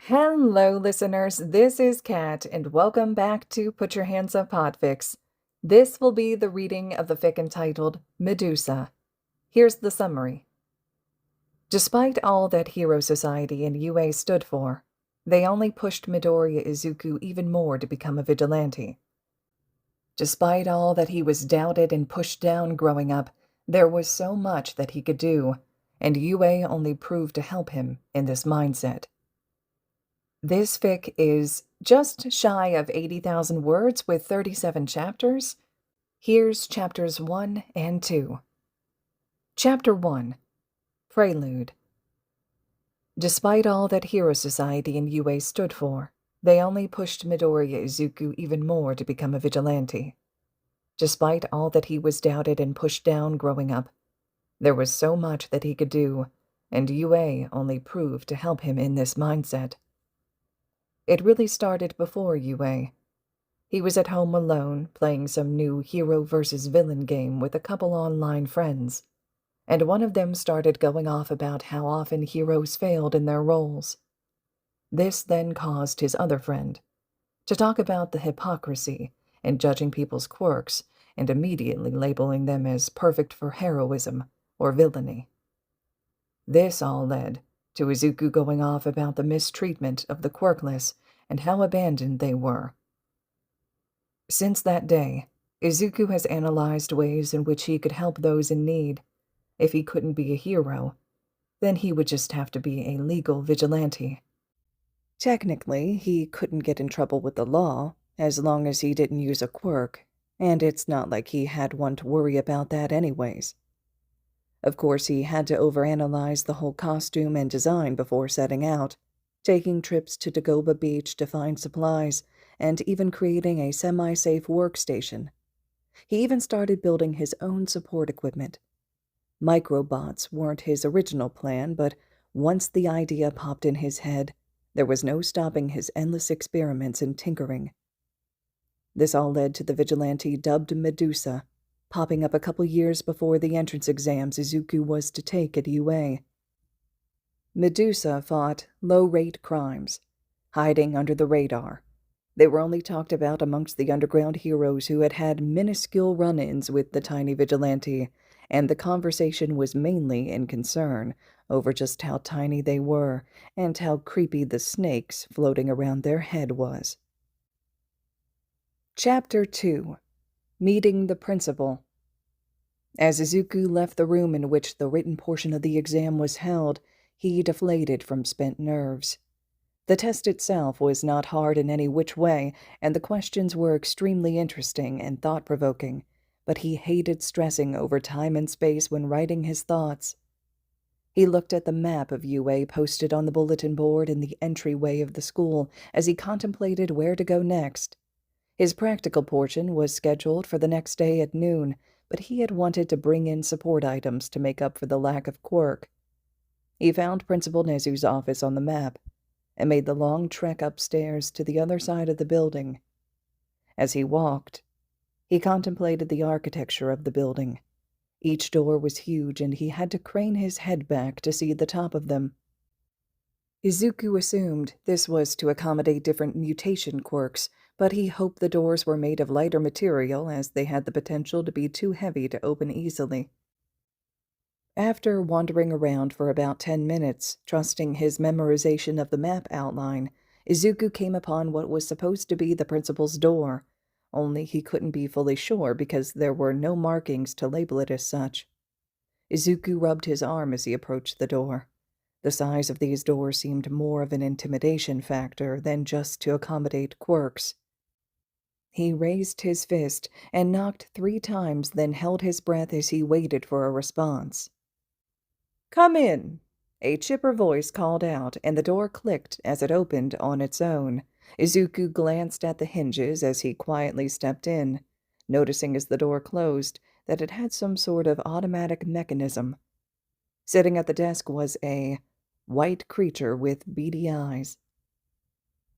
Hello, listeners. This is Kat, and welcome back to Put Your Hands Up Podfics. This will be the reading of the fic entitled Medusa. Here's the summary. Despite all that Hero Society and UA stood for, they only pushed Midoriya Izuku even more to become a vigilante. Despite all that he was doubted and pushed down growing up, there was so much that he could do, and UA only proved to help him in this mindset. This fic is just shy of 80,000 words with 37 chapters. Here's chapters 1 and 2. Chapter 1. Prelude. Despite all that Hero Society and UA stood for, they only pushed Midoriya Izuku even more to become a vigilante. Despite all that he was doubted and pushed down growing up, there was so much that he could do, and UA only proved to help him in this mindset. It really started before UA. He was at home alone, playing some new hero versus villain game with a couple online friends, and one of them started going off about how often heroes failed in their roles. This then caused his other friend to talk about the hypocrisy in judging people's quirks and immediately labeling them as perfect for heroism or villainy. This all led to Izuku going off about the mistreatment of the quirkless and how abandoned they were. Since that day, Izuku has analyzed ways in which he could help those in need. If he couldn't be a hero, then he would just have to be a legal vigilante. Technically, he couldn't get in trouble with the law, as long as he didn't use a quirk, and it's not like he had one to worry about that anyways. Of course, he had to overanalyze the whole costume and design before setting out, taking trips to Dagoba Beach to find supplies, and even creating a semi-safe workstation. He even started building his own support equipment. Microbots weren't his original plan, but once the idea popped in his head, there was no stopping his endless experiments and tinkering. This all led to the vigilante dubbed Medusa, popping up a couple years before the entrance exams Izuku was to take at UA. Medusa fought low-rate crimes, hiding under the radar. They were only talked about amongst the underground heroes who had had minuscule run-ins with the tiny vigilante, and the conversation was mainly in concern over just how tiny they were and how creepy the snakes floating around their head was. Chapter 2. Meeting the Principal. As Izuku left the room in which the written portion of the exam was held, he deflated from spent nerves. The test itself was not hard in any which way, and the questions were extremely interesting and thought-provoking, but he hated stressing over time and space when writing his thoughts. He looked at the map of UA posted on the bulletin board in the entryway of the school as he contemplated where to go next. His practical portion was scheduled for the next day at noon, but he had wanted to bring in support items to make up for the lack of quirk. He found Principal Nezu's office on the map and made the long trek upstairs to the other side of the building. As he walked, he contemplated the architecture of the building. Each door was huge, and he had to crane his head back to see the top of them. Izuku assumed this was to accommodate different mutation quirks, but he hoped the doors were made of lighter material as they had the potential to be too heavy to open easily. After wandering around for about 10 minutes, trusting his memorization of the map outline, Izuku came upon what was supposed to be the principal's door, only he couldn't be fully sure because there were no markings to label it as such. Izuku rubbed his arm as he approached the door. The size of these doors seemed more of an intimidation factor than just to accommodate quirks. He raised his fist and knocked 3 times, then held his breath as he waited for a response. "Come in," a chipper voice called out, and the door clicked as it opened on its own. Izuku glanced at the hinges as he quietly stepped in, noticing as the door closed that it had some sort of automatic mechanism. Sitting at the desk was a white creature with beady eyes.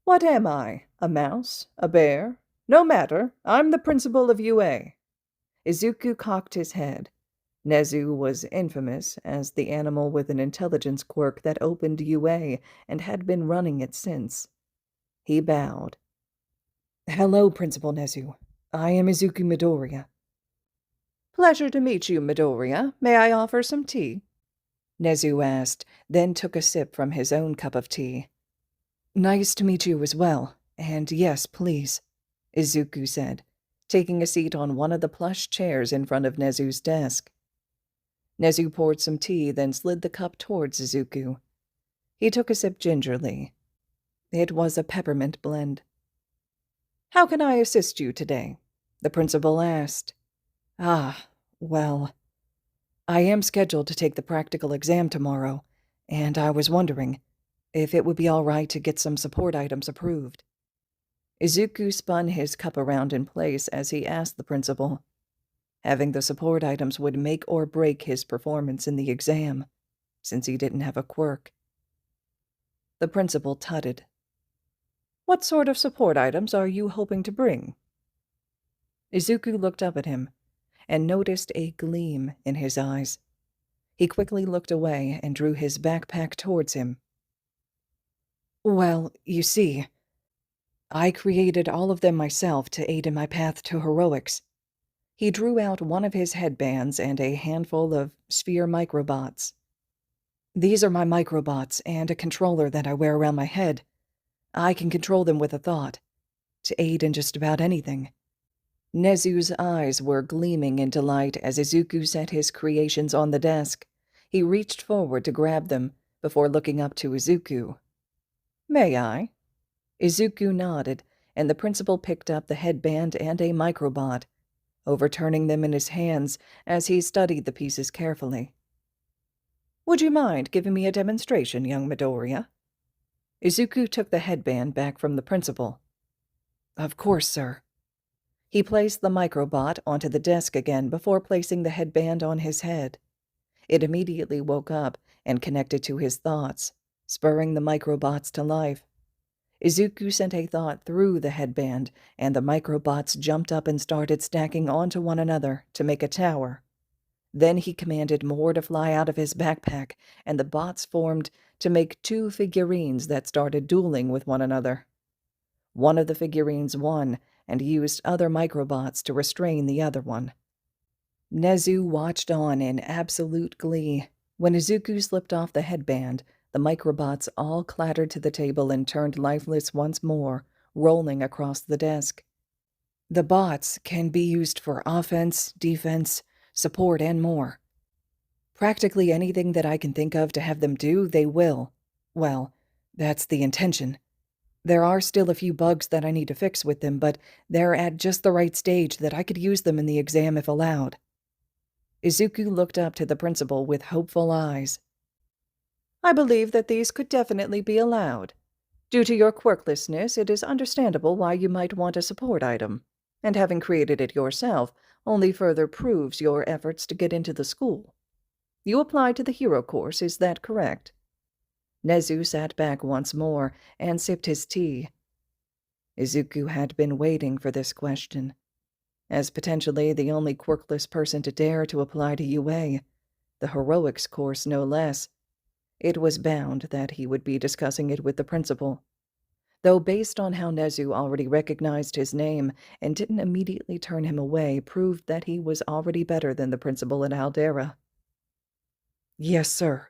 "What am I? A mouse? A bear? No matter. I'm the principal of UA." Izuku cocked his head. Nezu was infamous as the animal with an intelligence quirk that opened UA and had been running it since. He bowed. "Hello, Principal Nezu. I am Izuku Midoriya." "Pleasure to meet you, Midoriya. May I offer some tea?" Nezu asked, then took a sip from his own cup of tea. "Nice to meet you as well, and yes, please," Izuku said, taking a seat on one of the plush chairs in front of Nezu's desk. Nezu poured some tea, then slid the cup towards Izuku. He took a sip gingerly. It was a peppermint blend. "How can I assist you today?" the principal asked. Well, I am scheduled to take the practical exam tomorrow, and I was wondering if it would be all right to get some support items approved." Izuku spun his cup around in place as he asked the principal. Having the support items would make or break his performance in the exam, since he didn't have a quirk. The principal tutted. "What sort of support items are you hoping to bring?" Izuku looked up at him and noticed a gleam in his eyes. He quickly looked away and drew his backpack towards him. "Well, you see, I created all of them myself to aid in my path to heroics." He drew out one of his headbands and a handful of sphere microbots. "These are my microbots and a controller that I wear around my head. I can control them with a thought, to aid in just about anything." Nezu's eyes were gleaming in delight as Izuku set his creations on the desk. He reached forward to grab them before looking up to Izuku. "May I?" Izuku nodded, and the principal picked up the headband and a microbot, overturning them in his hands as he studied the pieces carefully. "Would you mind giving me a demonstration, young Midoriya?" Izuku took the headband back from the principal. "Of course, sir." He placed the microbot onto the desk again before placing the headband on his head. It immediately woke up and connected to his thoughts, spurring the microbots to life. Izuku sent a thought through the headband, and the microbots jumped up and started stacking onto one another to make a tower. Then he commanded more to fly out of his backpack, and the bots formed to make two figurines that started dueling with one another. One of the figurines won and used other microbots to restrain the other one. Nezu watched on in absolute glee. When Izuku slipped off the headband, the microbots all clattered to the table and turned lifeless once more, rolling across the desk. The bots can be used for offense, defense, support, and more. Practically anything that I can think of to have them do, they will. Well, that's the intention. There are still a few bugs that I need to fix with them, but they're at just the right stage that I could use them in the exam if allowed. Izuku looked up to the principal with hopeful eyes. "I believe that these could definitely be allowed. Due to your quirklessness, it is understandable why you might want a support item, and having created it yourself only further proves your efforts to get into the school. You applied to the hero course, is that correct?" Nezu sat back once more and sipped his tea. Izuku had been waiting for this question. As potentially the only quirkless person to dare to apply to UA, the heroics course no less, it was bound that he would be discussing it with the principal. Though based on how Nezu already recognized his name and didn't immediately turn him away proved that he was already better than the principal in Aldera. "Yes, sir.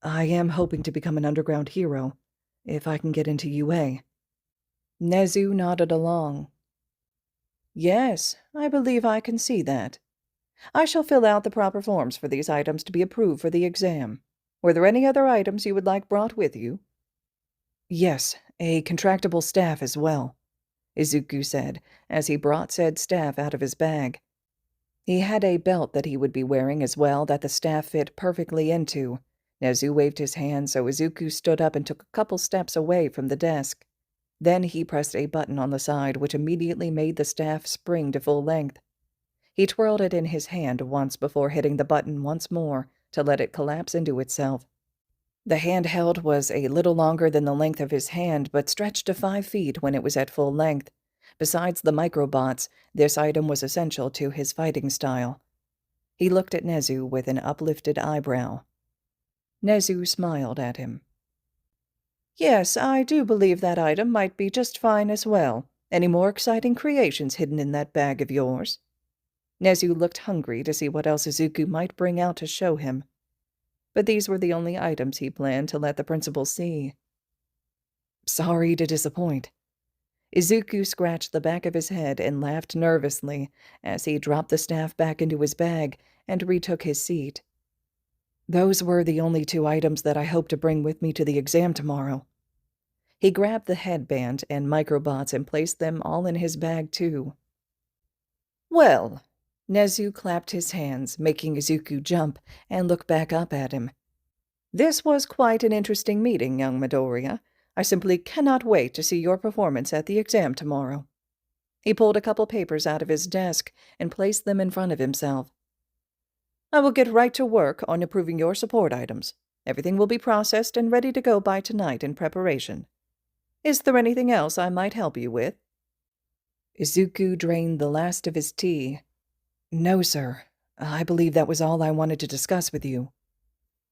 I am hoping to become an underground hero, if I can get into UA." Nezu nodded along. "Yes, I believe I can see that. I shall fill out the proper forms for these items to be approved for the exam. Were there any other items you would like brought with you?" "Yes, a contractable staff as well," Izuku said, as he brought said staff out of his bag. He had a belt that he would be wearing as well that the staff fit perfectly into. Nezu waved his hand, so Izuku stood up and took a couple steps away from the desk. Then he pressed a button on the side, which immediately made the staff spring to full length. He twirled it in his hand once before hitting the button once more to let it collapse into itself. The handheld was a little longer than the length of his hand, but stretched to 5 feet when it was at full length. Besides the microbots, this item was essential to his fighting style. He looked at Nezu with an uplifted eyebrow. Nezu smiled at him. Yes, I do believe that item might be just fine as well. Any more exciting creations hidden in that bag of yours? Nezu looked hungry to see what else Izuku might bring out to show him. But these were the only items he planned to let the principal see. Sorry to disappoint. Izuku scratched the back of his head and laughed nervously as he dropped the staff back into his bag and retook his seat. Those were the only 2 items that I hope to bring with me to the exam tomorrow. He grabbed the headband and microbots and placed them all in his bag, too. Well, Nezu clapped his hands, making Izuku jump and look back up at him. This was quite an interesting meeting, young Midoriya. I simply cannot wait to see your performance at the exam tomorrow. He pulled a couple papers out of his desk and placed them in front of himself. I will get right to work on approving your support items. Everything will be processed and ready to go by tonight in preparation. Is there anything else I might help you with? Izuku drained the last of his tea. No, sir. I believe that was all I wanted to discuss with you.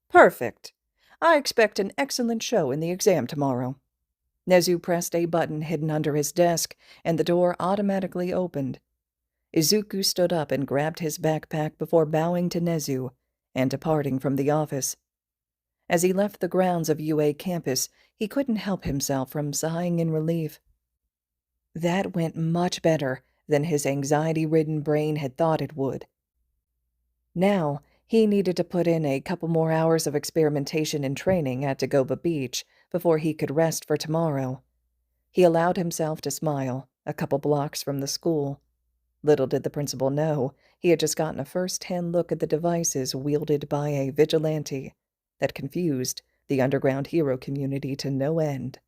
Perfect. I expect an excellent show in the exam tomorrow. Nezu pressed a button hidden under his desk, and the door automatically opened. Izuku stood up and grabbed his backpack before bowing to Nezu and departing from the office. As he left the grounds of UA campus, he couldn't help himself from sighing in relief. That went much better than his anxiety-ridden brain had thought it would. Now, he needed to put in a couple more hours of experimentation and training at Dagoba Beach before he could rest for tomorrow. He allowed himself to smile, a couple blocks from the school. Little did the principal know, he had just gotten a first-hand look at the devices wielded by a vigilante that confused the underground hero community to no end.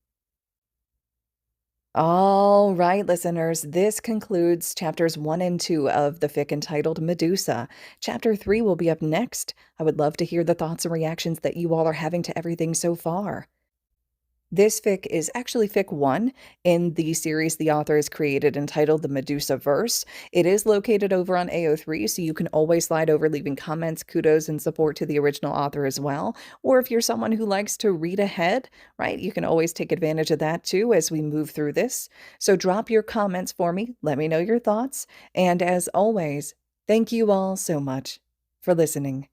All right, listeners, this concludes chapters 1 and 2 of the fic entitled Medusa. Chapter 3 will be up next. I would love to hear the thoughts and reactions that you all are having to everything so far. This fic is actually fic 1 in the series the author has created entitled The Medusa Verse. It is located over on AO3, so you can always slide over leaving comments, kudos, and support to the original author as well. Or if you're someone who likes to read ahead, right, you can always take advantage of that too as we move through this. So drop your comments for me, let me know your thoughts, and as always, thank you all so much for listening.